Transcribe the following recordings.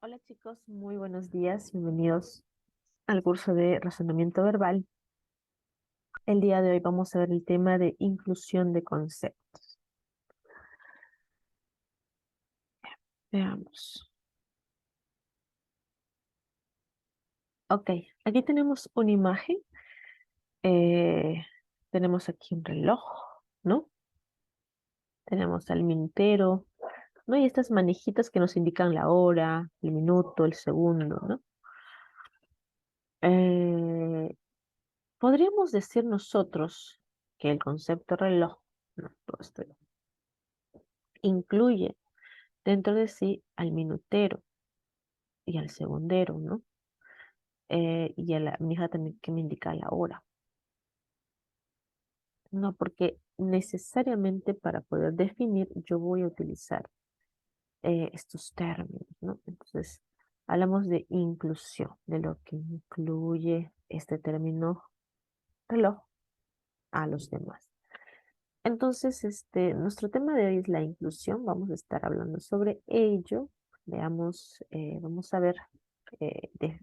Hola chicos, muy buenos días, bienvenidos al curso de razonamiento verbal. El día de hoy vamos a ver el tema de inclusión de conceptos. Veamos. Ok, aquí tenemos una imagen. eh, Tenemos aquí un reloj, ¿no? Tenemos al minutero, ¿no? Y estas manejitas que nos indican la hora, el minuto, el segundo, ¿no? Eh, Podríamos decir nosotros que el concepto reloj, no, todo esto incluye dentro de sí al minutero y al segundero, ¿no? Y a la mija también que me indica la hora. No, porque necesariamente para poder definir yo voy a utilizar estos términos, ¿no? Entonces, hablamos de inclusión, de lo que incluye este término reloj a los demás. Entonces, nuestro tema de hoy es la inclusión. Vamos a estar hablando sobre ello. Veamos, vamos a ver,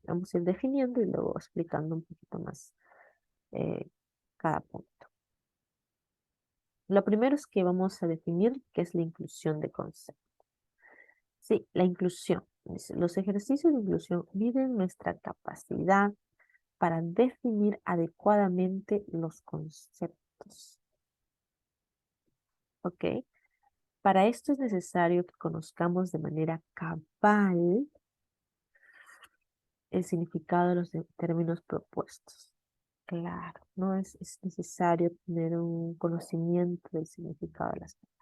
vamos a ir definiendo y luego explicando un poquito más eh, cada punto. Lo primero es que vamos a definir qué es la inclusión de concepto. Sí, la inclusión. Dice, los ejercicios de inclusión miden nuestra capacidad para definir adecuadamente los conceptos. ¿Ok? Para esto es necesario que conozcamos de manera cabal el significado de los términos propuestos. Claro, no es necesario tener un conocimiento del significado de las palabras.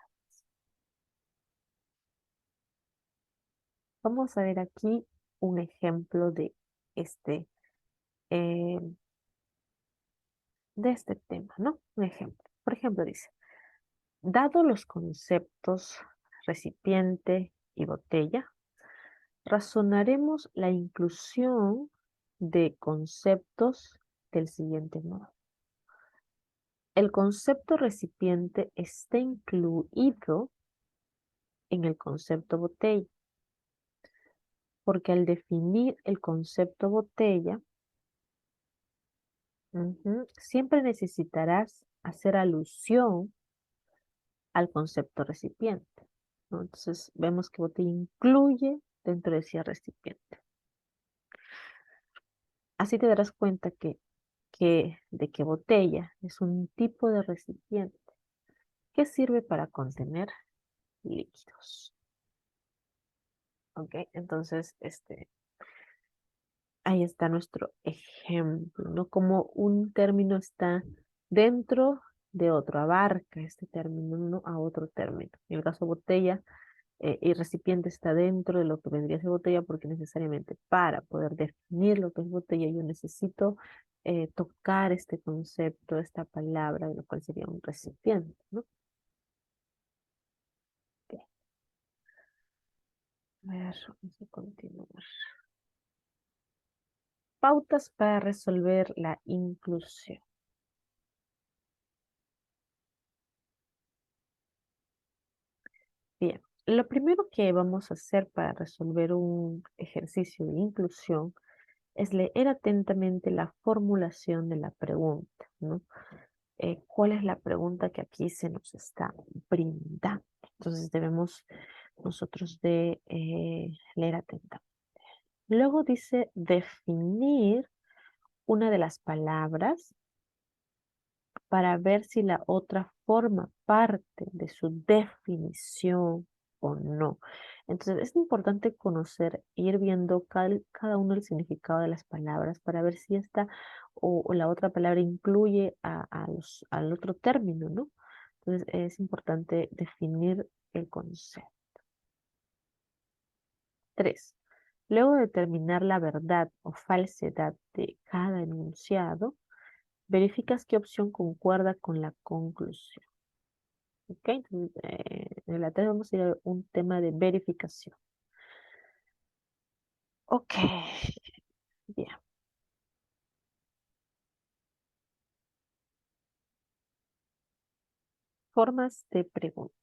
Vamos a ver aquí un ejemplo este, eh, de este tema, ¿no? Un ejemplo. Por ejemplo, dice, dado los conceptos recipiente y botella, razonaremos la inclusión de conceptos del siguiente modo. El concepto recipiente está incluido en el concepto botella, porque al definir el concepto botella, siempre necesitarás hacer alusión al concepto recipiente, ¿no? Entonces vemos que botella incluye dentro de sí el recipiente. Así te darás cuenta de que botella es un tipo de recipiente que sirve para contener líquidos. ¿Ok? Entonces, ahí está nuestro ejemplo, ¿no? Como un término está dentro de otro, abarca este término, ¿no? A otro término. En el caso botella, y recipiente está dentro de lo que vendría a ser botella, porque necesariamente para poder definir lo que es botella, yo necesito tocar este concepto, esta palabra, de lo cual sería un recipiente, ¿no? Ok. A ver, vamos a continuar. Pautas para resolver la inclusión. Bien, lo primero que vamos a hacer para resolver un ejercicio de inclusión es leer atentamente la formulación de la pregunta, ¿no? ¿Cuál es la pregunta que aquí se nos está brindando? Entonces debemos nosotros de leer atentamente. Luego dice definir una de las palabras para ver si la otra forma parte de su definición o no. Entonces es importante conocer, ir viendo cada uno el significado de las palabras para ver si esta o la otra palabra incluye al otro término, ¿no? Entonces es importante definir el concepto. 3. Luego de determinar la verdad o falsedad de cada enunciado, verificas qué opción concuerda con la conclusión. ¿Ok? Entonces, en la 3 vamos a ir a un tema de verificación. Ok, bien. Formas de pregunta.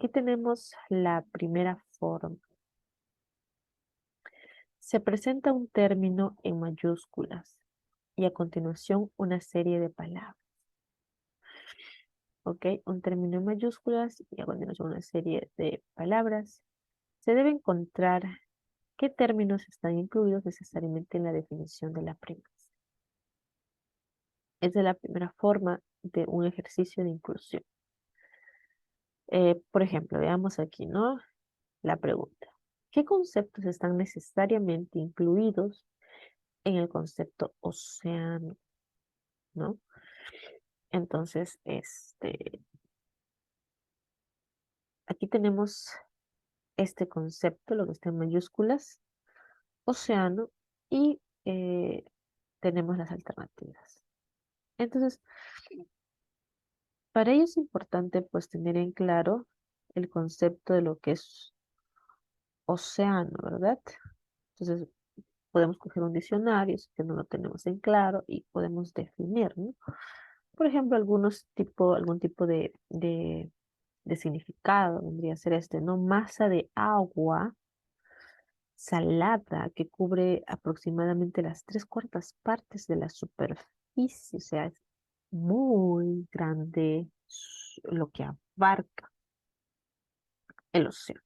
aquí tenemos la primera forma. Se presenta un término en mayúsculas y a continuación una serie de palabras. ¿Ok? Un término en mayúsculas y a continuación una serie de palabras. Se debe encontrar qué términos están incluidos necesariamente en la definición de la premisa. Esa es la primera forma de un ejercicio de inclusión. Por ejemplo, veamos aquí, ¿no? La pregunta. ¿Qué conceptos están necesariamente incluidos en el concepto océano? ¿No? Entonces, aquí tenemos este concepto, lo que está en mayúsculas, océano, y tenemos las alternativas. Entonces, para ello es importante pues tener en claro el concepto de lo que es océano, ¿verdad? Entonces, podemos coger un diccionario si que no lo tenemos en claro y podemos definir, ¿no? Por ejemplo, algún tipo de significado vendría a ser ¿no? Masa de agua salada que cubre aproximadamente las 3/4 de la superficie, o sea, es muy grande lo que abarca el océano.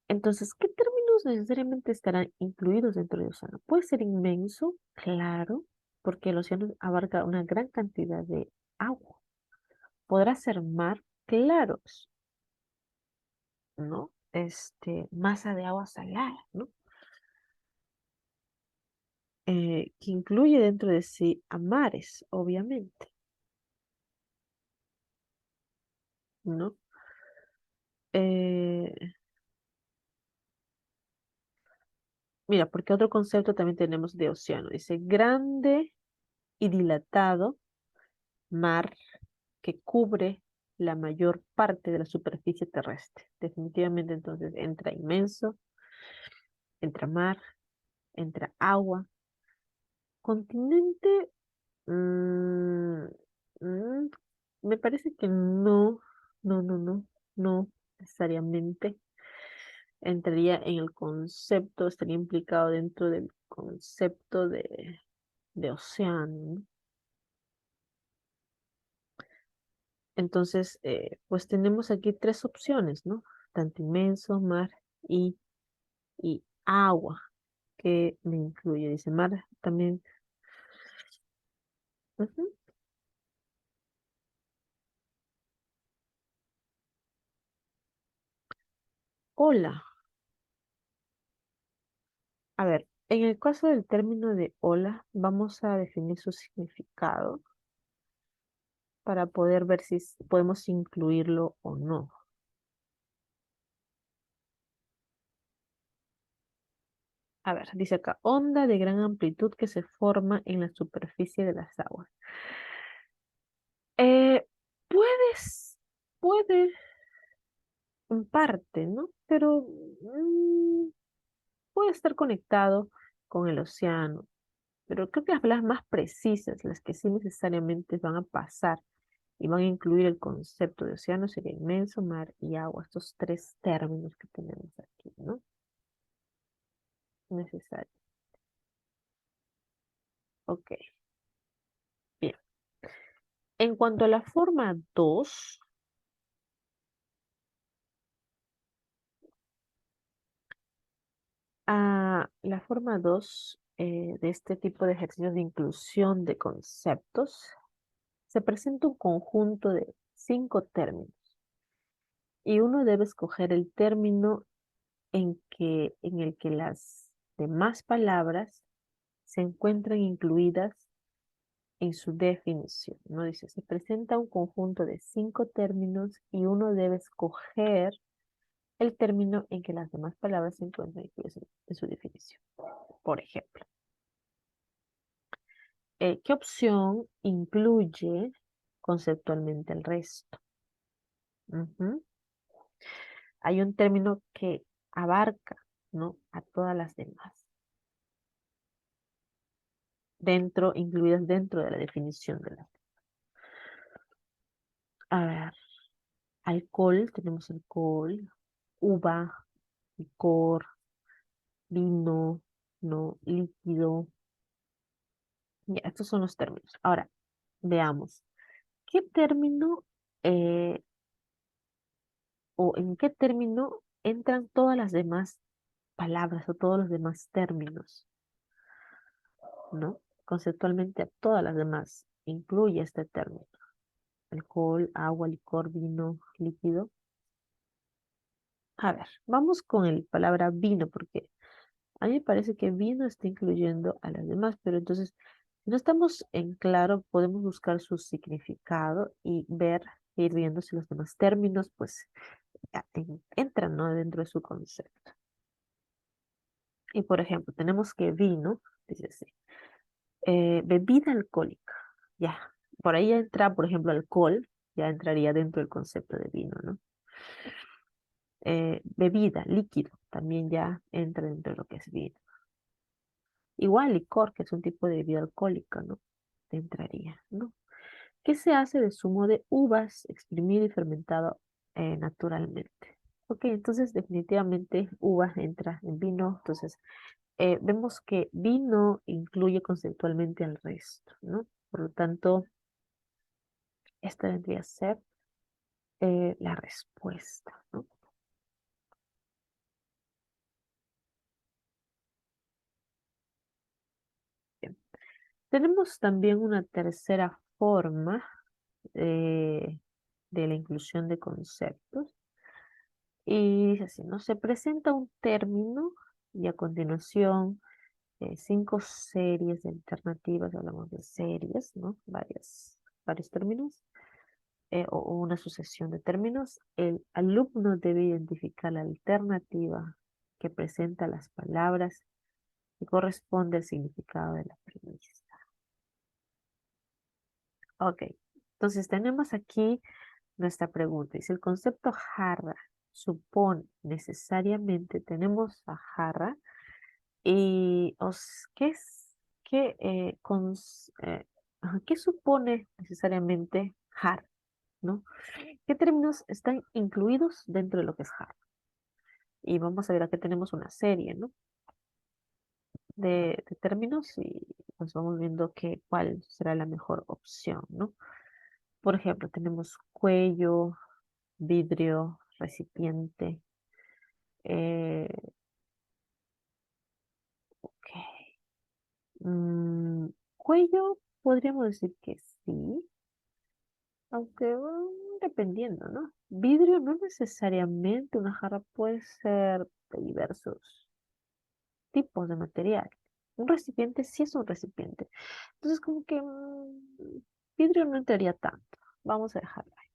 Entonces, ¿qué términos necesariamente estarán incluidos dentro del océano? Puede ser inmenso, claro, porque el océano abarca una gran cantidad de agua. Podrá ser mar, claro, ¿no? Masa de agua salada, ¿no? Que incluye dentro de sí a mares, obviamente, ¿no? Eh, Mira, porque otro concepto también tenemos de océano. Dice grande y dilatado mar que cubre la mayor parte de la superficie terrestre. Definitivamente entonces entra inmenso, entra mar, entra agua. Continente, mm, mm, me parece que no necesariamente entraría en el concepto, estaría implicado dentro del concepto de océano, ¿no? Entonces, pues tenemos aquí tres opciones, ¿no? Tanto inmenso, mar y agua, que me incluye. Dice mar también. Ujú. Ola. A ver, en el caso del término de ola, vamos a definir su significado para poder ver si podemos incluirlo o no. A ver, dice acá, onda de gran amplitud que se forma en la superficie de las aguas. Eh, puedes, puede en parte, ¿no? Pero puede estar conectado con el océano. Pero creo que las palabras más precisas, las que sí necesariamente van a pasar y van a incluir el concepto de océano, sería inmenso, mar y agua. Estos tres términos que tenemos aquí, ¿no? Necesario. Ok, bien. En cuanto a la forma 2, la forma 2 de este tipo de ejercicios de inclusión de conceptos, se presenta un conjunto de 5 términos y uno debe escoger el término en el que las demás palabras se encuentran incluidas en su definición, ¿no? Dice, se presenta un conjunto de 5 términos y uno debe escoger el término en que las demás palabras se encuentran incluidas en su definición. Por ejemplo, ¿qué opción incluye conceptualmente el resto? Ujú. Hay un término que abarca, ¿no? A todas las demás, incluidas dentro de la definición de la. A ver. Alcohol, tenemos alcohol, uva, licor, vino, no, líquido. Ya, estos son los términos. Ahora, veamos, ¿qué término o en qué término entran todas las demás palabras o todos los demás términos? ¿No? Conceptualmente a todas las demás incluye este término. Alcohol, agua, licor, vino, líquido. A ver, vamos con el palabra vino, porque a mí me parece que vino está incluyendo a las demás, pero entonces, si no estamos en claro, podemos buscar su significado y ver, ir viendo si los demás términos, pues, entran, ¿no? Dentro de su concepto. Y por ejemplo, tenemos que vino, dice así, bebida alcohólica, ya. Por ahí entra, por ejemplo, alcohol, ya entraría dentro del concepto de vino, ¿no? Bebida, líquido, también ya entra dentro de lo que es vino. Igual licor, que es un tipo de bebida alcohólica, ¿no? Entraría, ¿no? ¿Qué se hace de zumo de uvas exprimido y fermentado naturalmente? Ok, entonces definitivamente uva entra en vino. Entonces vemos que vino incluye conceptualmente al resto, ¿no? Por lo tanto, esta vendría a ser la respuesta, ¿no? Bien. Tenemos también una tercera forma eh, de la inclusión de conceptos. Y dice así, ¿no? Se presenta un término y a continuación 5 series de alternativas, hablamos de series, ¿no? Varios términos, o una sucesión de términos. El alumno debe identificar la alternativa que presenta las palabras y corresponde al significado de la premisa. Ok, entonces tenemos aquí nuestra pregunta. Dice, el concepto jarra supone necesariamente, tenemos a jarra, y ¿qué es, qué supone necesariamente jarra, ¿no? ¿Qué términos están incluidos dentro de lo que es jarra? Y vamos a ver, aquí tenemos una serie, ¿no? De términos y pues vamos viendo cuál será la mejor opción, ¿no? Por ejemplo, tenemos cuello, vidrio, recipiente. eh, ok. Cuello, podríamos decir que sí, aunque dependiendo, ¿no? Vidrio no necesariamente, una jarra puede ser de diversos tipos de material. Un recipiente sí es un recipiente. Entonces, como que vidrio no entraría tanto. Vamos a dejarlo ahí.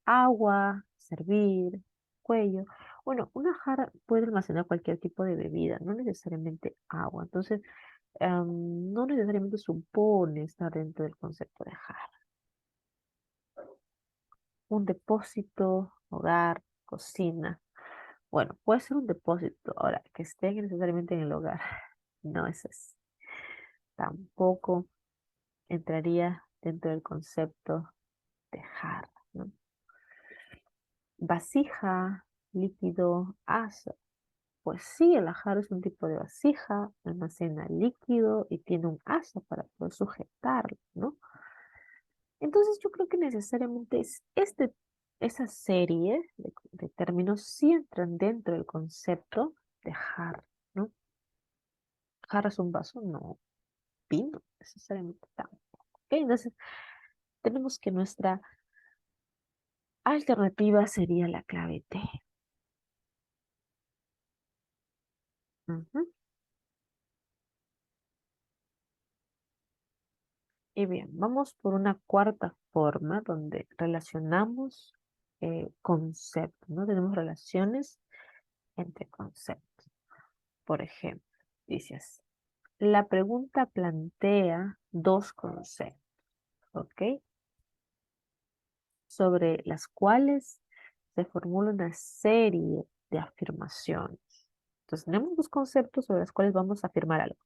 Agua, servir, cuello. Bueno, una jarra puede almacenar cualquier tipo de bebida, no necesariamente agua. Entonces, no necesariamente supone estar dentro del concepto de jarra. Un depósito, hogar, cocina. Bueno, puede ser un depósito. Ahora, que esté necesariamente en el hogar. No es así. Tampoco entraría dentro del concepto de jarra, ¿no? Vasija, líquido, asa. Pues sí, el jarra es un tipo de vasija, almacena líquido y tiene un asa para poder sujetarlo, ¿no? Entonces yo creo que necesariamente esa serie de términos sí entran dentro del concepto de jarra, ¿no? Jarra es un vaso, no, vino necesariamente tampoco. ¿Ok? Entonces tenemos que nuestra alternativa sería la clave T. Ujú. Y bien, vamos por una cuarta forma donde relacionamos conceptos, ¿no? Tenemos relaciones entre conceptos. Por ejemplo, dice así. La pregunta plantea dos conceptos, ¿ok? Sobre las cuales se formula una serie de afirmaciones. Entonces, tenemos dos conceptos sobre los cuales vamos a afirmar algo,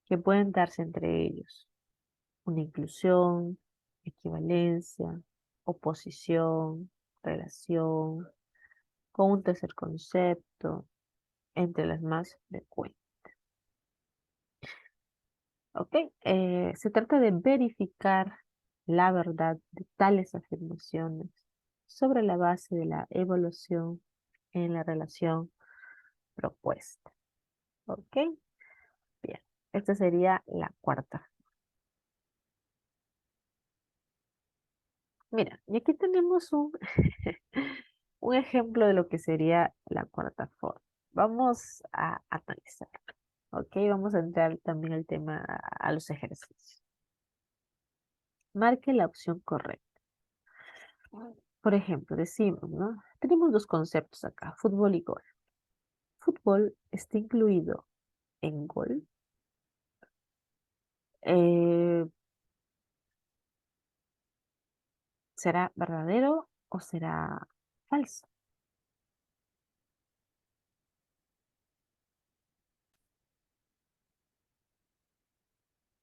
que pueden darse entre ellos. Una inclusión, equivalencia, oposición. relación, con un tercer concepto, entre las más frecuentes. ¿Ok? Se trata de verificar la verdad de tales afirmaciones sobre la base de la evaluación en la relación propuesta. ¿Ok? Bien, esta sería la cuarta. Mira, y aquí tenemos un, un ejemplo de lo que sería la cuarta forma. Vamos a analizar. ¿Ok? Vamos a entrar también al tema, a los ejercicios. Marque la opción correcta. Por ejemplo, decimos, ¿no? Tenemos dos conceptos acá, fútbol y gol. Fútbol está incluido en gol. Eh, ¿Será verdadero o será falso?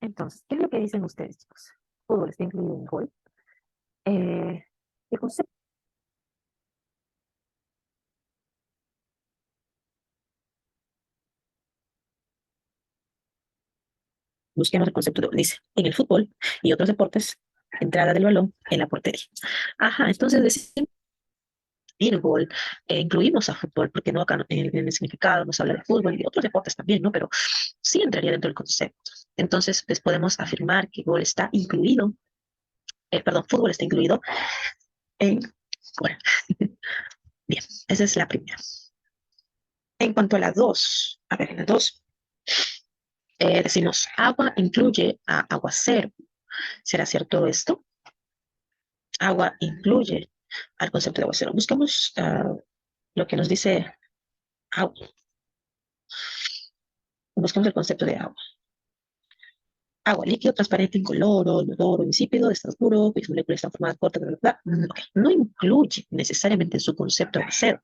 Entonces, ¿qué es lo que dicen ustedes, chicos? Fútbol está incluido en gol. Eh, el concepto. Busquemos el concepto de gol. Dice, en el fútbol y otros deportes, entrada del balón en la portería. Ajá, entonces decimos el gol, incluimos a fútbol, porque no acá en el significado nos habla de fútbol y de otros deportes también, ¿no? Pero sí entraría dentro del concepto. Entonces, pues podemos afirmar que gol está incluido, perdón, fútbol está incluido en gol. Bien, esa es la primera. En cuanto a la dos, a ver, en la dos, decimos agua incluye a aguacero. ¿Será cierto esto? Agua incluye al concepto de aguacero. Buscamos lo que nos dice agua. Buscamos el concepto de agua. Agua, líquido, transparente, incoloro, inodoro, insípido, está oscuro, cuyas moléculas están formadas cortas, bla, bla, bla. Ok, no incluye necesariamente en su concepto aguacero,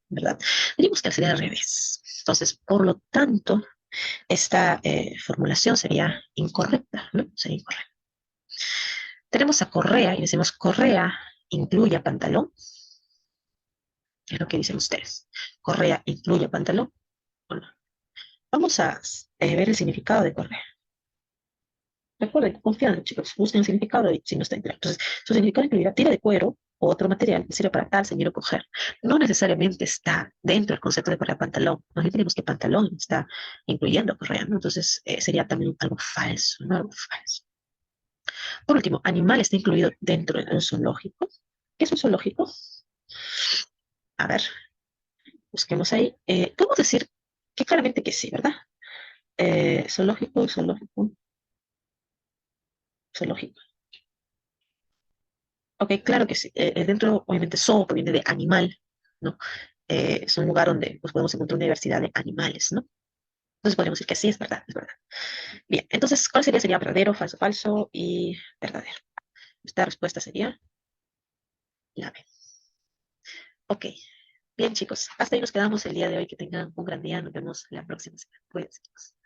¿verdad? Diríamos que sería al revés. Entonces, por lo tanto, esta formulación sería incorrecta, ¿no? Sería incorrecta. Tenemos a correa y decimos correa incluye a pantalón. Es lo que dicen ustedes. Correa incluye pantalón. Bueno, vamos a ver el significado de correa. Recuerden, confiando, chicos, busquen el significado y si no está claro. Entonces, su significado incluirá tira de cuero o otro material que sirve para tal, ceñir o coger. No necesariamente está dentro del concepto de correa pantalón. No tenemos que pantalón está incluyendo correa, ¿no? Entonces, sería también algo falso, ¿no? Algo falso. Por último, animal está incluido dentro de un zoológico. ¿Qué es un zoológico? A ver, busquemos ahí. Podemos decir que claramente que sí, ¿verdad? Zoológico, zoológico, zoológico. Ok, claro que sí. Dentro, obviamente, zoo proviene de animal, ¿no? Es un lugar donde pues, podemos encontrar una diversidad de animales, ¿no? Entonces podríamos decir que sí, es verdad, es verdad. Bien, entonces, ¿cuál sería? Sería verdadero, falso, falso y verdadero. Esta respuesta sería la B. Ok, bien, chicos. Hasta ahí nos quedamos el día de hoy. Que tengan un gran día. Nos vemos la próxima semana. Cuídense, chicos.